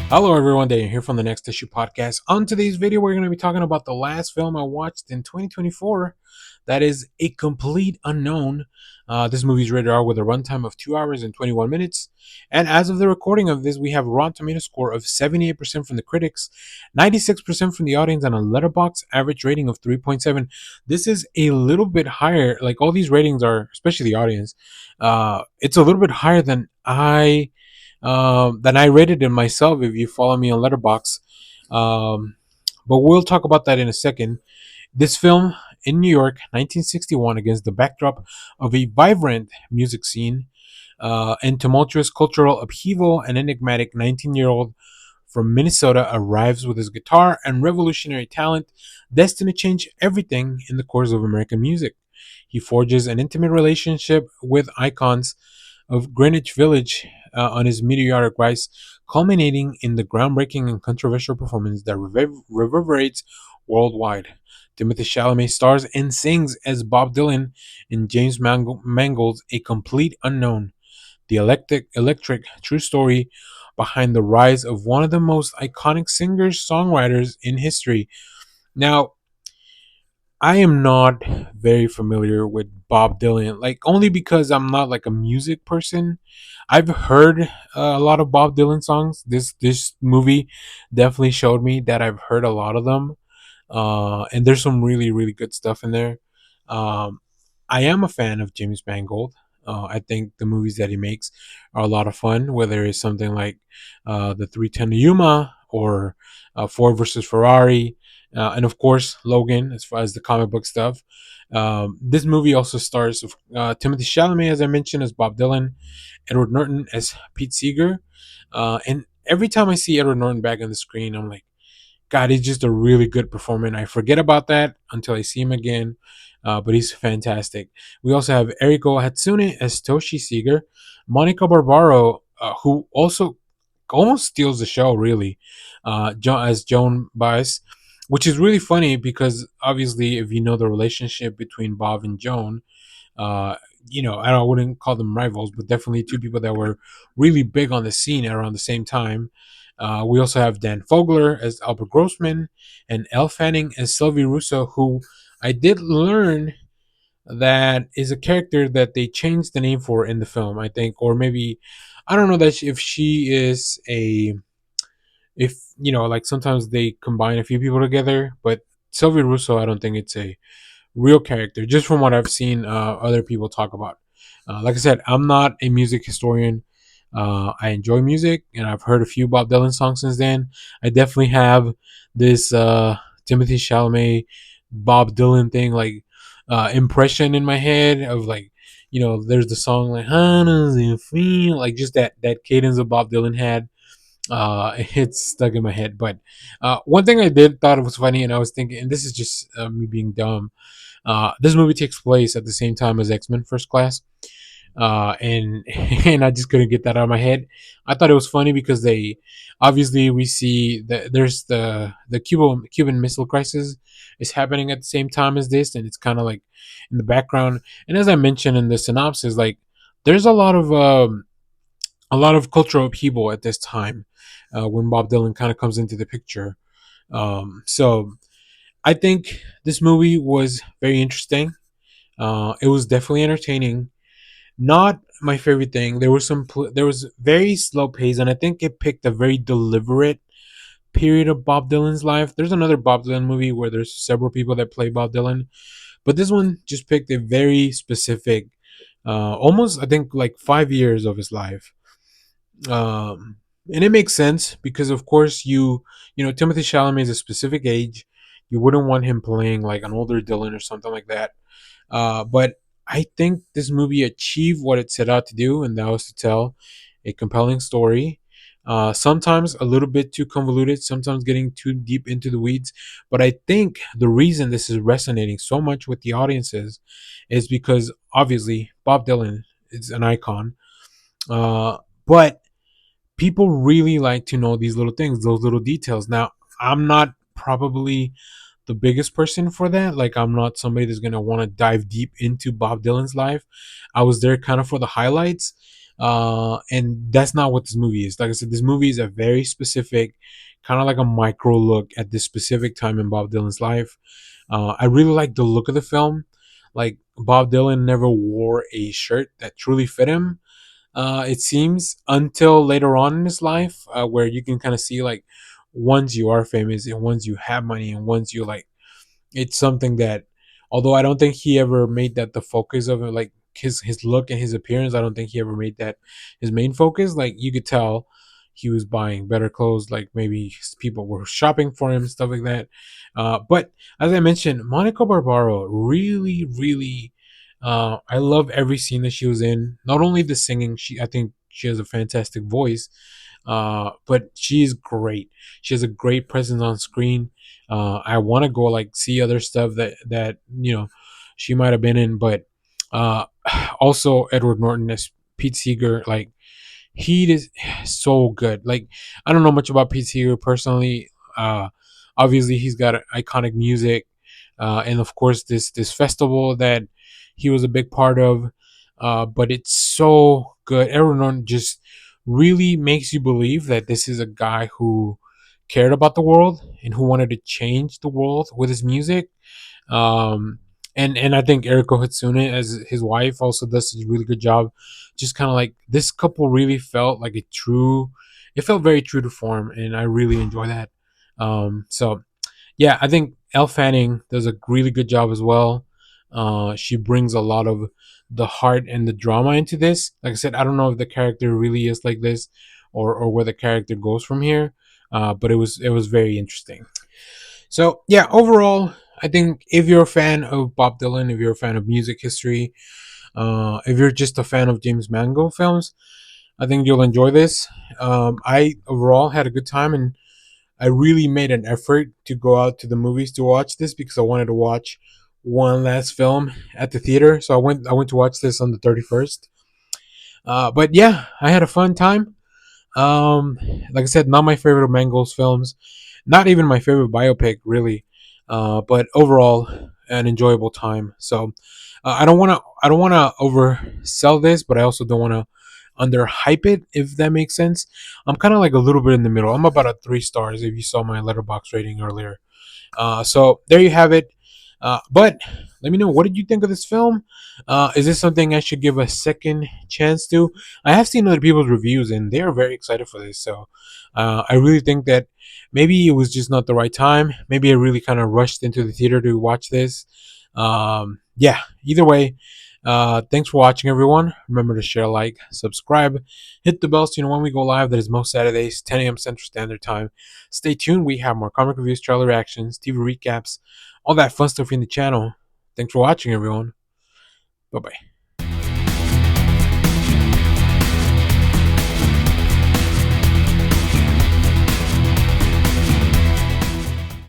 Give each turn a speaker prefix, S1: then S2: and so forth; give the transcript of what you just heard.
S1: Hello everyone, Daniel here from the Next Issue Podcast. On today's video, we're going to be talking about the last film I watched in 2024. That is A Complete Unknown. This movie is rated R with a runtime of 2 hours and 21 minutes. And as of the recording of this, we have a Rotten Tomato score of 78% from the critics, 96% from the audience, and a Letterboxd average rating of 3.7. This is a little bit higher. Like all these ratings are, especially the audience, it's a little bit higher than I rated it myself if you follow me on Letterbox. But we'll talk about that in a second. This film in New York, 1961, against the backdrop of a vibrant music scene and tumultuous cultural upheaval, an enigmatic 19-year-old from Minnesota arrives with his guitar and revolutionary talent, destined to change everything in the course of American music. He forges an intimate relationship with icons of Greenwich Village on his meteoric rise, culminating in the groundbreaking and controversial performance that reverberates worldwide. Timothee Chalamet stars and sings as Bob Dylan in James Mangold's A Complete Unknown, the electric true story behind the rise of one of the most iconic singers songwriters in history. Now, I am not very familiar with Bob Dylan, like only because I'm not like a music person. I've heard a lot of Bob Dylan songs. This movie definitely showed me that I've heard a lot of them, and there's some really good stuff in there. Um, I am a fan of James Mangold. I think the movies that he makes are a lot of fun, whether it's something like the 310 to Yuma or Ford versus Ferrari, and of course Logan, as far as the comic book stuff. This movie also stars Timothée Chalamet, as I mentioned, as Bob Dylan, Edward Norton as Pete Seeger, and every time I see Edward Norton back on the screen, I'm like, God, he's just a really good performer. I forget about that until I see him again, but he's fantastic. We also have Eriko Hatsune as Toshi Seeger, Monica Barbaro, who also almost steals the show, really, as Joan Baez, which is really funny because obviously, if you know the relationship between Bob and Joan, uh, I wouldn't call them rivals, but definitely two people that were really big on the scene around the same time. We also have Dan Fogler as Albert Grossman and Elle Fanning as Sylvie Russo, who I did learn that is a character that they changed the name for in the film, I think, or maybe I don't know if she is a if like sometimes they combine a few people together, but Sylvie Russo, I don't think it's a real character, just from what I've seen other people talk about. Like I said, I'm not a music historian. I enjoy music, and I've heard a few Bob Dylan songs since then. I definitely have this Timothy Chalamet Bob Dylan thing, like impression in my head of like, there's the song like "How does it feel?" Like just that cadence of Bob Dylan had. It's stuck in my head. But one thing I did thought it was funny, and I was thinking, and this is just me being dumb. This movie takes place at the same time as X Men First Class, and and I just couldn't get that out of my head. I thought it was funny because they obviously we see that there's the Cuban Missile Crisis is happening at the same time as this, and it's kind of like in the background. And as I mentioned in the synopsis, like there's a lot of cultural upheaval at this time when Bob Dylan kind of comes into the picture. So I think this movie was very interesting. It was definitely entertaining. Not my favorite thing. There was very slow pace, and I think it picked a very deliberate period of Bob Dylan's life. There's another Bob Dylan movie where there's several people that play Bob Dylan, but this one just picked a very specific, almost I think like 5 years of his life. And it makes sense because of course Timothy Chalamet is a specific age. You wouldn't want him playing like an older Dylan or something like that. But I think this movie achieved what it set out to do, and that was to tell a compelling story. Sometimes a little bit too convoluted, sometimes getting too deep into the weeds. But I think the reason this is resonating so much with the audiences is because obviously Bob Dylan is an icon. But people really like to know these little things, those little details. Now, I'm not probably the biggest person for that. Like, I'm not somebody that's gonna want to dive deep into Bob Dylan's life. I was there kind of for the highlights. And that's not what this movie is. Like I said, this movie is a very specific, kind of like a micro look at this specific time in Bob Dylan's life. I really like the look of the film. Like Bob Dylan never wore a shirt that truly fit him. It seems until later on in his life, where you can kind of see like once you are famous and once you have money and once you like, it's something that, although I don't think he ever made that the focus of it, like his look and his appearance, I don't think he ever made that his main focus. Like you could tell he was buying better clothes, like maybe people were shopping for him, stuff like that. But as I mentioned, Monica Barbaro really, really, I love every scene that she was in. Not only the singing, I think she has a fantastic voice, but she's great. She has a great presence on screen. I want to go like see other stuff that she might have been in, but uh, also Edward Norton as Pete Seeger, like he is so good. Like I don't know much about Pete Seeger personally. Obviously, he's got iconic music, and of course this festival that he was a big part of. But it's so good. Edward Norton just really makes you believe that this is a guy who cared about the world and who wanted to change the world with his music. Um, and I think Eriko Hatsune as his wife also does a really good job. Just kind of like this couple really felt like a true. It felt very true to form, and I really enjoy that. So yeah, I think Elle Fanning does a really good job as well. She brings a lot of the heart and the drama into this. Like I said, I don't know if the character really is like this, or where the character goes from here. But it was very interesting. So yeah, overall, I think if you're a fan of Bob Dylan, if you're a fan of music history, if you're just a fan of James Mangold films, I think you'll enjoy this. I overall had a good time, and I really made an effort to go out to the movies to watch this because I wanted to watch one last film at the theater. So I went to watch this on the 31st. But yeah, I had a fun time. Um, like I said, not my favorite of Mangold's films, not even my favorite biopic, really. But overall, an enjoyable time. So I don't want to oversell this, but I also don't want to underhype it, if that makes sense. I'm kind of like a little bit in the middle. I'm about a 3 stars if you saw my letterbox rating earlier. So there you have it. But let me know, what did you think of this film? Is this something I should give a second chance to? I have seen other people's reviews and they are very excited for this. So I really think that maybe it was just not the right time. Maybe I really kind of rushed into the theater to watch this. Yeah, either way, thanks for watching, everyone. Remember to share, like, subscribe, hit the bell so you know when we go live. That is most Saturdays, 10 a.m. Central Standard Time. Stay tuned. We have more comic reviews, trailer reactions, TV recaps, all that fun stuff in the channel. Thanks for watching, everyone. Bye bye.